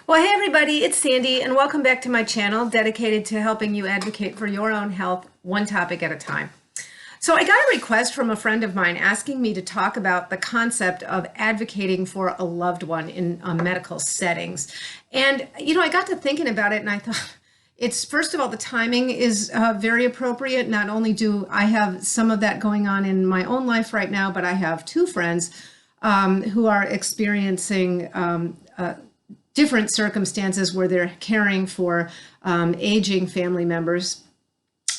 Well, hey everybody, it's Sandy, and welcome back to my channel dedicated to helping you advocate for your own health, one topic at a time. So I got a request from a friend of mine asking me to talk about the concept of advocating for a loved one in medical settings. And, I got to thinking about it and I thought, it's first of all, the timing is very appropriate. Not only do I have some of that going on in my own life right now, but I have two friends who are experiencing different circumstances where they're caring for aging family members.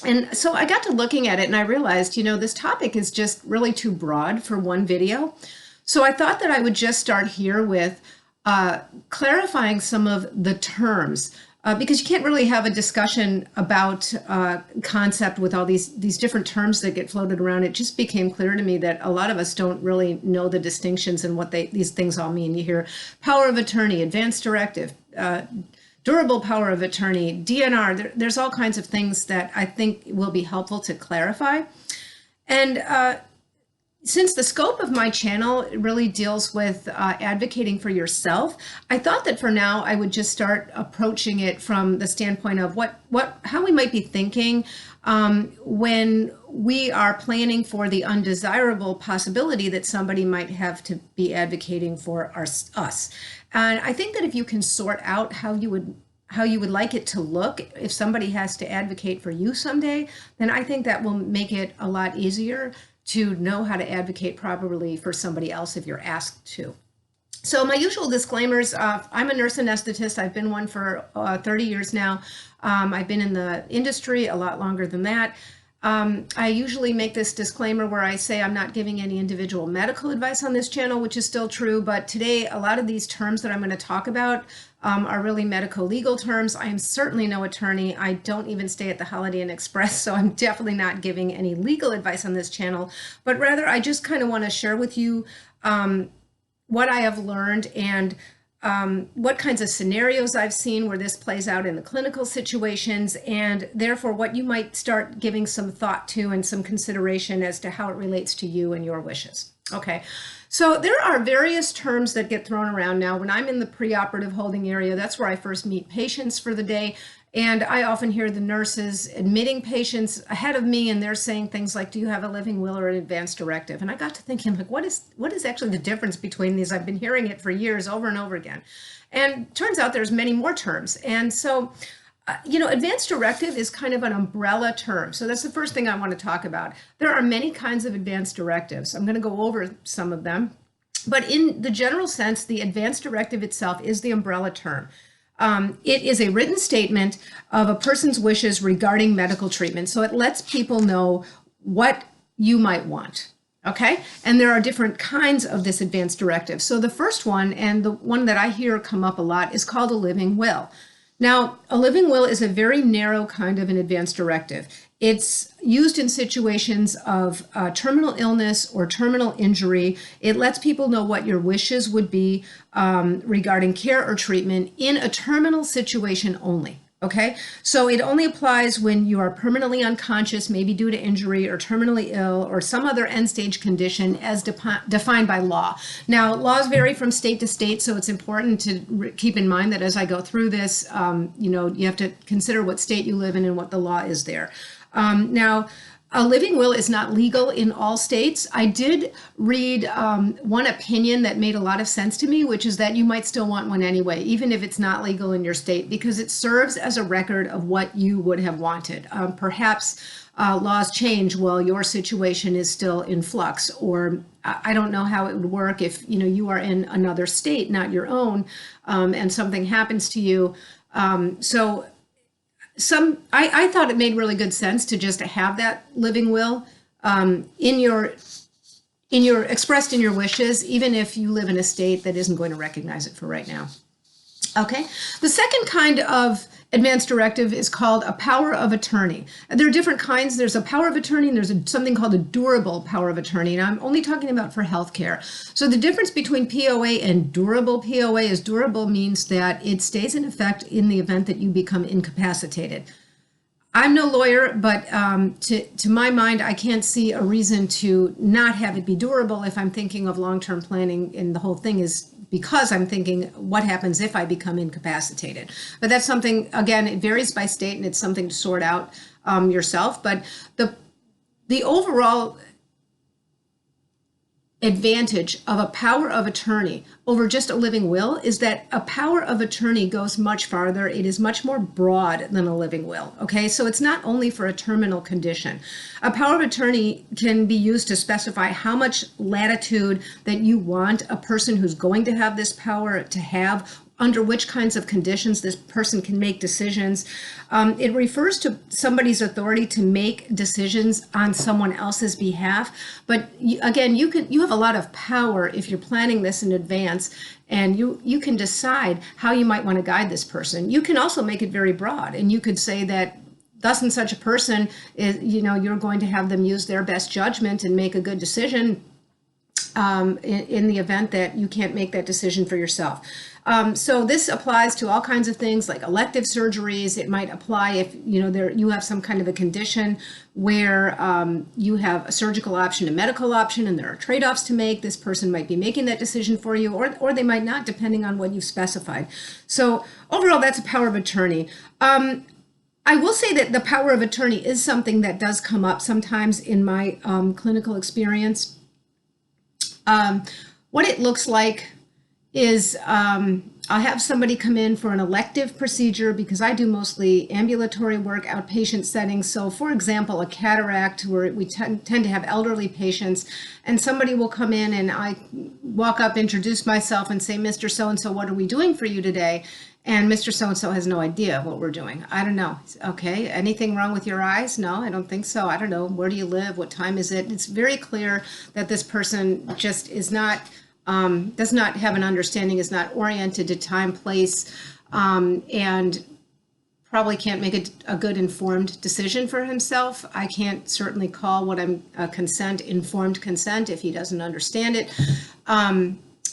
And so I got to looking at it and I realized, this topic is just really too broad for one video. So I thought that I would just start here with clarifying some of the terms. Because you can't really have a discussion about concept with all these different terms that get floated around. It just became clear to me that a lot of us don't really know the distinctions and what these things all mean. You hear power of attorney, advance directive, durable power of attorney, DNR. There's all kinds of things that I think will be helpful to clarify. And since the scope of my channel really deals with advocating for yourself, I thought that for now I would just start approaching it from the standpoint of how we might be thinking when we are planning for the undesirable possibility that somebody might have to be advocating for us. And I think that if you can sort out how you would like it to look if somebody has to advocate for you someday, then I think that will make it a lot easier to know how to advocate properly for somebody else if you're asked to. So my usual disclaimers, I'm a nurse anesthetist. I've been one for 30 years now. I've been in the industry a lot longer than that. I usually make this disclaimer where I say I'm not giving any individual medical advice on this channel, which is still true, but today a lot of these terms that I'm going to talk about are really medico-legal terms. I am certainly no attorney. I don't even stay at the Holiday Inn Express, so I'm definitely not giving any legal advice on this channel, but rather I just kind of want to share with you what I have learned and what kinds of scenarios I've seen where this plays out in the clinical situations, and therefore what you might start giving some thought to and some consideration as to how it relates to you and your wishes. Okay, so there are various terms that get thrown around now. When I'm in the preoperative holding area, that's where I first meet patients for the day. And I often hear the nurses admitting patients ahead of me, and they're saying things like, do you have a living will or an advance directive? And I got to thinking, like, what is actually the difference between these? I've been hearing it for years over and over again. And turns out there's many more terms. And so, advance directive is kind of an umbrella term. So that's the first thing I want to talk about. There are many kinds of advance directives. I'm going to go over some of them. But in the general sense, the advance directive itself is the umbrella term. It is a written statement of a person's wishes regarding medical treatment. So it lets people know what you might want. Okay, and there are different kinds of this advance directive. So the first one, and the one that I hear come up a lot, is called a living will. Now, a living will is a very narrow kind of an advance directive. It's used in situations of terminal illness or terminal injury. It lets people know what your wishes would be regarding care or treatment in a terminal situation only. Okay, so it only applies when you are permanently unconscious, maybe due to injury or terminally ill or some other end-stage condition as defined by law. Now, laws vary from state to state, so it's important to keep in mind that as I go through this, you have to consider what state you live in and what the law is there. Now, a living will is not legal in all states. I did read one opinion that made a lot of sense to me, which is that you might still want one anyway, even if it's not legal in your state, because it serves as a record of what you would have wanted. Perhaps laws change while your situation is still in flux, or I don't know how it would work if you are in another state, not your own, and something happens to you. I thought it made really good sense to just have that living will expressed in your wishes, even if you live in a state that isn't going to recognize it for right now. Okay, the second kind of advance directive is called a power of attorney. There are different kinds. There's a power of attorney and there's something called a durable power of attorney. And I'm only talking about for healthcare. So the difference between POA and durable POA is durable means that it stays in effect in the event that you become incapacitated. I'm no lawyer, but to my mind, I can't see a reason to not have it be durable if I'm thinking of long-term planning, and the whole thing is because I'm thinking what happens if I become incapacitated. But that's something, again, it varies by state, and it's something to sort out yourself. But the overall advantage of a power of attorney over just a living will is that a power of attorney goes much farther. It is much more broad than a living will. Okay, so it's not only for a terminal condition. A power of attorney can be used to specify how much latitude that you want a person who's going to have this power to have, under which kinds of conditions this person can make decisions. It refers to somebody's authority to make decisions on someone else's behalf. But again, you have a lot of power if you're planning this in advance, and you can decide how you might want to guide this person. You can also make it very broad, and you could say that thus and such a person is, you're going to have them use their best judgment and make a good decision in the event that you can't make that decision for yourself. So this applies to all kinds of things like elective surgeries. It might apply if you have some kind of a condition where you have a surgical option, a medical option, and there are trade-offs to make. This person might be making that decision for you, or they might not, depending on what you've specified. So overall, that's a power of attorney. I will say that the power of attorney is something that does come up sometimes in my clinical experience. What it looks like is I'll have somebody come in for an elective procedure, because I do mostly ambulatory work, outpatient settings. So for example, a cataract, where we tend to have elderly patients, and somebody will come in and I walk up, introduce myself and say, Mr. So-and-so, what are we doing for you today? And Mr. So-and-so has no idea what we're doing. I don't know. Okay, anything wrong with your eyes? No, I don't think so. I don't know. Where do you live? What time is it? It's very clear that this person just is not, does not have an understanding, is not oriented to time, place, and probably can't make a good informed decision for himself. I can't certainly call what I'm informed consent if he doesn't understand it.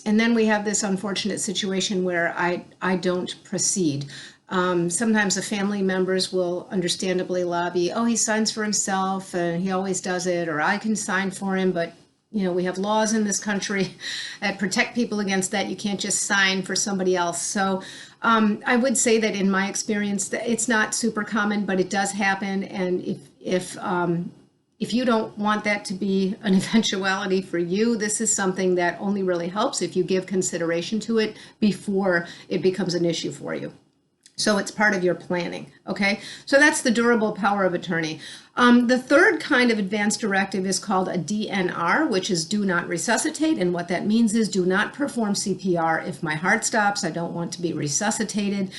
And then we have this unfortunate situation where I don't proceed. Sometimes the family members will understandably lobby, oh, he signs for himself and he always does it, or I can sign for him, but we have laws in this country that protect people against that. You can't just sign for somebody else. So I would say that in my experience, it's not super common, but it does happen. And if you don't want that to be an eventuality for you, this is something that only really helps if you give consideration to it before it becomes an issue for you. So it's part of your planning, okay? So that's the durable power of attorney. The third kind of advanced directive is called a DNR, which is do not resuscitate. And what that means is do not perform CPR if my heart stops. I don't want to be resuscitated.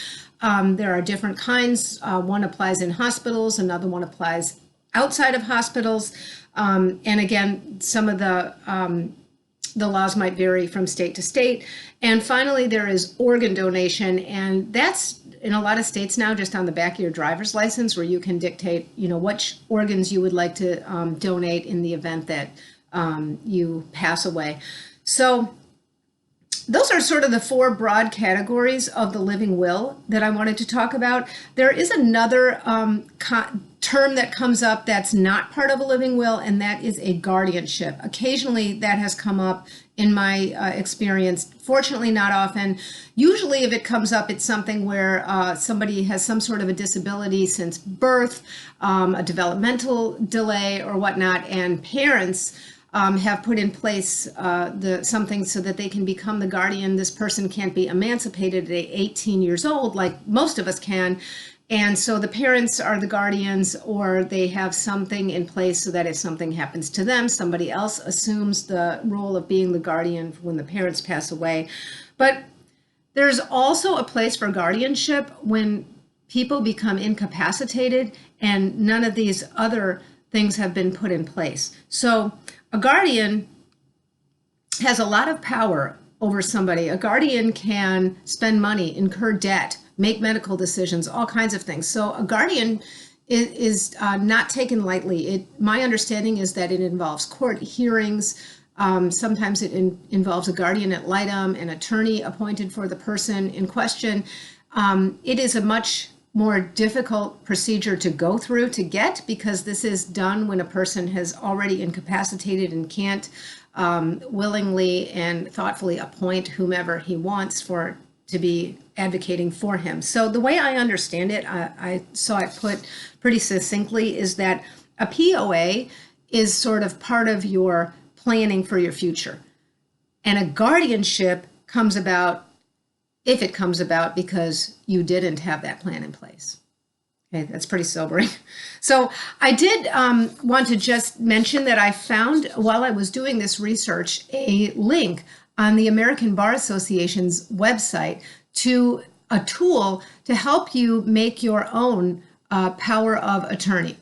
There are different kinds. One applies in hospitals, another one applies outside of hospitals. And again, some of the laws might vary from state to state. And finally, there is organ donation, and that's in a lot of states now just on the back of your driver's license, where you can dictate, which organs you would like to donate in the event that you pass away. So those are sort of the four broad categories of the living will that I wanted to talk about. There is another term that comes up that's not part of a living will, and that is a guardianship. Occasionally that has come up in my experience. Fortunately, not often. Usually if it comes up, it's something where somebody has some sort of a disability since birth, a developmental delay or whatnot, and parents have put in place something so that they can become the guardian. This person can't be emancipated at 18 years old like most of us can. And so the parents are the guardians, or they have something in place so that if something happens to them, somebody else assumes the role of being the guardian when the parents pass away. But there's also a place for guardianship when people become incapacitated and none of these other things have been put in place. So a guardian has a lot of power over somebody. A guardian can spend money, incur debt, make medical decisions, all kinds of things. So a guardian is not taken lightly. My understanding is that it involves court hearings. Sometimes it involves a guardian ad litem, an attorney appointed for the person in question. It is a much more difficult procedure to go through to get, because this is done when a person has already incapacitated and can't willingly and thoughtfully appoint whomever he wants for to be advocating for him. So the way I understand it, I saw it put pretty succinctly, is that a POA is sort of part of your planning for your future. And a guardianship comes about, if it comes about, because you didn't have that plan in place. Okay, that's pretty sobering. So I did want to just mention that I found, while I was doing this research, a link on the American Bar Association's website to a tool to help you make your own power of attorney.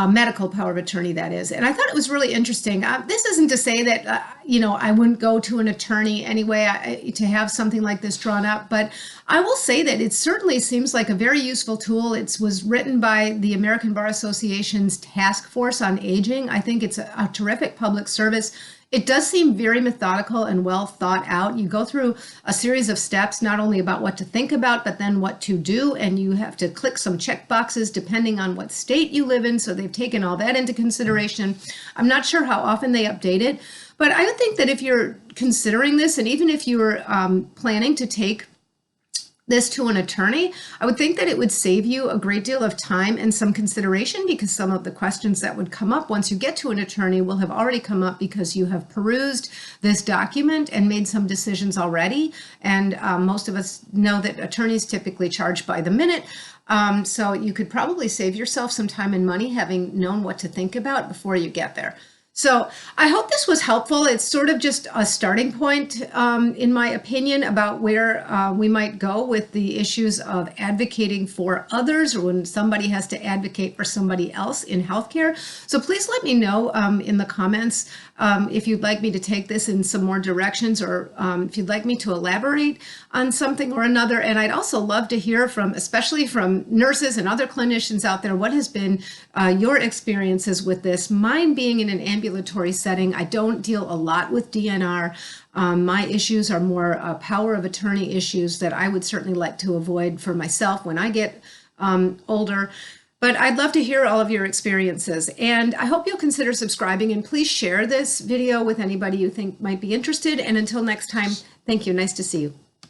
Medical power of attorney, that is. And I thought it was really interesting. This isn't to say that, I wouldn't go to an attorney anyway to have something like this drawn up, but I will say that it certainly seems like a very useful tool. It was written by the American Bar Association's Task Force on Aging. I think it's a terrific public service. It does seem very methodical and well thought out. You go through a series of steps, not only about what to think about, but then what to do. And you have to click some check boxes depending on what state you live in. So they've taken all that into consideration. I'm not sure how often they update it, but I would think that if you're considering this, and even if you're planning to take this to an attorney, I would think that it would save you a great deal of time and some consideration, because some of the questions that would come up once you get to an attorney will have already come up because you have perused this document and made some decisions already. And most of us know that attorneys typically charge by the minute. So you could probably save yourself some time and money having known what to think about before you get there. So I hope this was helpful. It's sort of just a starting point, in my opinion, about where we might go with the issues of advocating for others, or when somebody has to advocate for somebody else in healthcare. So please let me know in the comments if you'd like me to take this in some more directions, or if you'd like me to elaborate on something or another. And I'd also love to hear from, especially from nurses and other clinicians out there, what has been your experiences with this. Mine being in an ambulatory setting, I don't deal a lot with DNR. My issues are more power of attorney issues that I would certainly like to avoid for myself when I get older. But I'd love to hear all of your experiences, and I hope you'll consider subscribing, and please share this video with anybody you think might be interested. And until next time, thank you. Nice to see you.